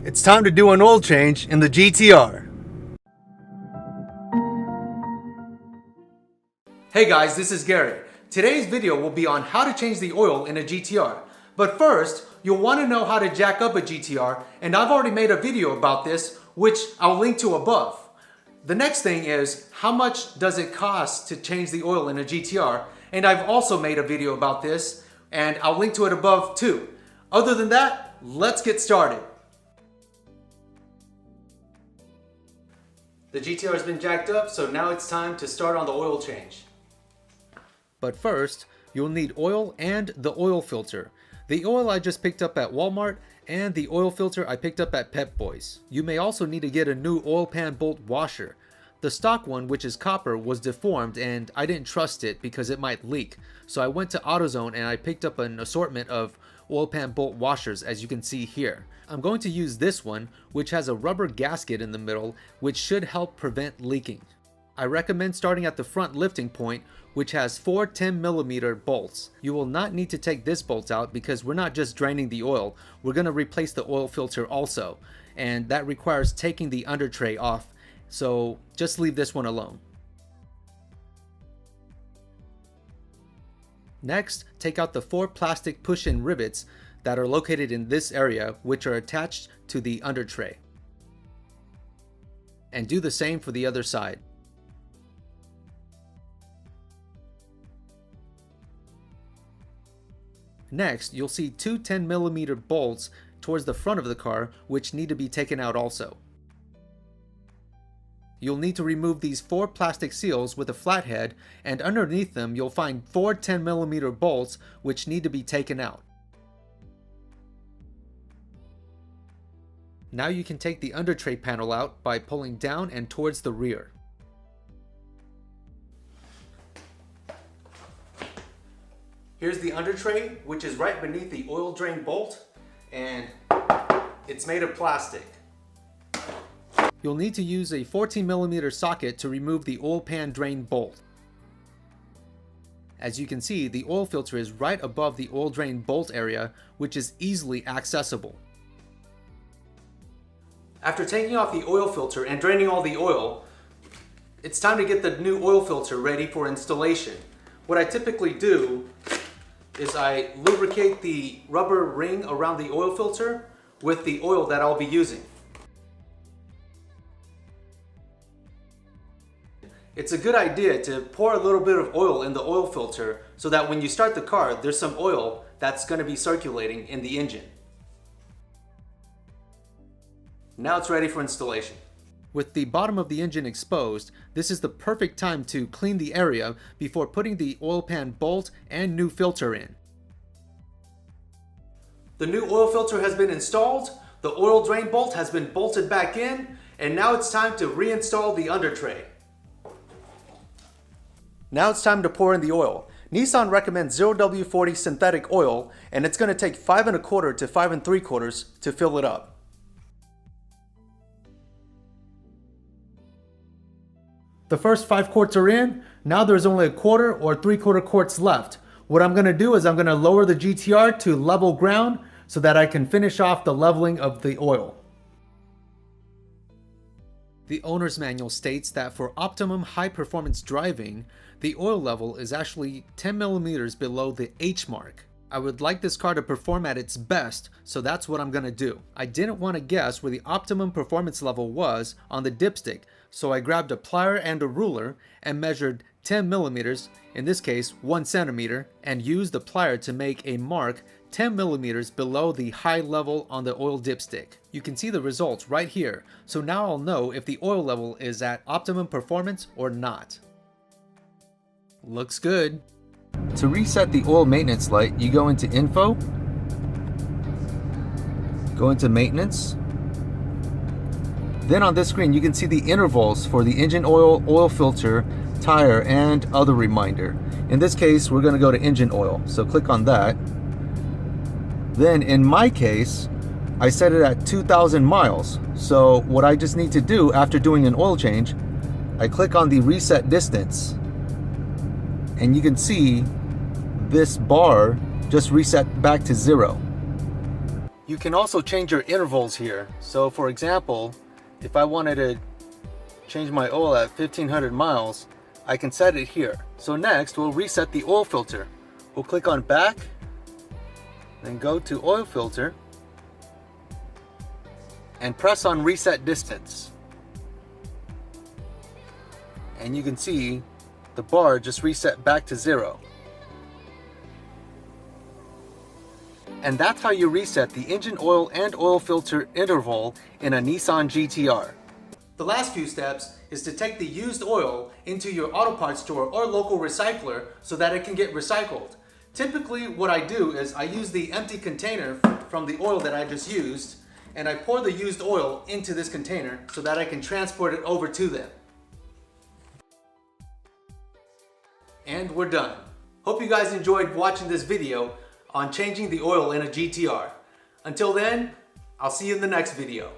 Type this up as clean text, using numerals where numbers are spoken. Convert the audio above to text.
It's time to do an oil change in the GTR. Hey guys, this is Gary. Today's video will be on how to change the oil in a GTR. But first, you'll want to know how to jack up a GTR, and I've already made a video about this, which I'll link to above. The next thing is, how much does it cost to change the oil in a GTR? And I've also made a video about this, and I'll link to it above too. Other than that, let's get started. The GTR has been jacked up, so now it's time to start on the oil change. But first, you'll need oil and the oil filter. The oil I just picked up at Walmart and the oil filter I picked up at Pep Boys. You may also need to get a new oil pan bolt washer. The stock one, which is copper, was deformed and I didn't trust it because it might leak. So I went to AutoZone and I picked up an assortment of oil pan bolt washers, as you can see here. I'm going to use this one, which has a rubber gasket in the middle, which should help prevent leaking. I recommend starting at the front lifting point, which has 4 10mm bolts. You will not need to take this bolt out because we're not just draining the oil, we're going to replace the oil filter also, and that requires taking the under tray off, so just leave this one alone. Next, take out the 4 plastic push-in rivets that are located in this area, which are attached to the under tray. And do the same for the other side. Next, you'll see 2 10mm bolts towards the front of the car, which need to be taken out also. You'll need to remove these 4 plastic seals with a flathead, and underneath them you'll find 4 10mm bolts which need to be taken out. Now you can take the under tray panel out by pulling down and towards the rear. Here's the under tray, which is right beneath the oil drain bolt, and it's made of plastic. You'll need to use a 14mm socket to remove the oil pan drain bolt. As you can see, the oil filter is right above the oil drain bolt area, which is easily accessible. After taking off the oil filter and draining all the oil, it's time to get the new oil filter ready for installation. What I typically do is I lubricate the rubber ring around the oil filter with the oil that I'll be using. It's a good idea to pour a little bit of oil in the oil filter so that when you start the car, there's some oil that's going to be circulating in the engine. Now it's ready for installation. With the bottom of the engine exposed, this is the perfect time to clean the area before putting the oil pan bolt and new filter in. The new oil filter has been installed, the oil drain bolt has been bolted back in, and now it's time to reinstall the under tray. Now it's time to pour in the oil. Nissan recommends 0W40 synthetic oil, and it's going to take 5 1/4 to 5 3/4 to fill it up. The first 5 quarts are in. Now there's only 1/4 or 3/4 quarts left. What I'm going to do is I'm going to lower the GTR to level ground so that I can finish off the leveling of the oil. The owner's manual states that for optimum high performance driving, the oil level is actually 10mm below the H mark. I would like this car to perform at its best, so that's what I'm going to do. I didn't want to guess where the optimum performance level was on the dipstick, so I grabbed a plier and a ruler and measured 10mm, in this case 1 centimeter, and used the plier to make a mark 10mm below the high level on the oil dipstick. You can see the results right here, so now I'll know if the oil level is at optimum performance or not. Looks good. To reset the oil maintenance light, you go into Info, go into Maintenance. Then on this screen you can see the intervals for the engine oil, oil filter, tire, and other reminder. In this case, we're going to go to engine oil, so click on that. Then in my case, I set it at 2,000 miles. So what I just need to do after doing an oil change, I click on the reset distance, and you can see this bar just reset back to 0. You can also change your intervals here. So for example, if I wanted to change my oil at 1500 miles, I can set it here. So next we'll reset the oil filter. We'll click on back, then go to oil filter, and press on reset distance. And you can see the bar just reset back to 0. And that's how you reset the engine oil and oil filter interval in a Nissan GTR. The last few steps is to take the used oil into your auto parts store or local recycler so that it can get recycled. Typically what I do is I use the empty container from the oil that I just used, and I pour the used oil into this container so that I can transport it over to them. And we're done. Hope you guys enjoyed watching this video on changing the oil in a GTR. Until then, I'll see you in the next video.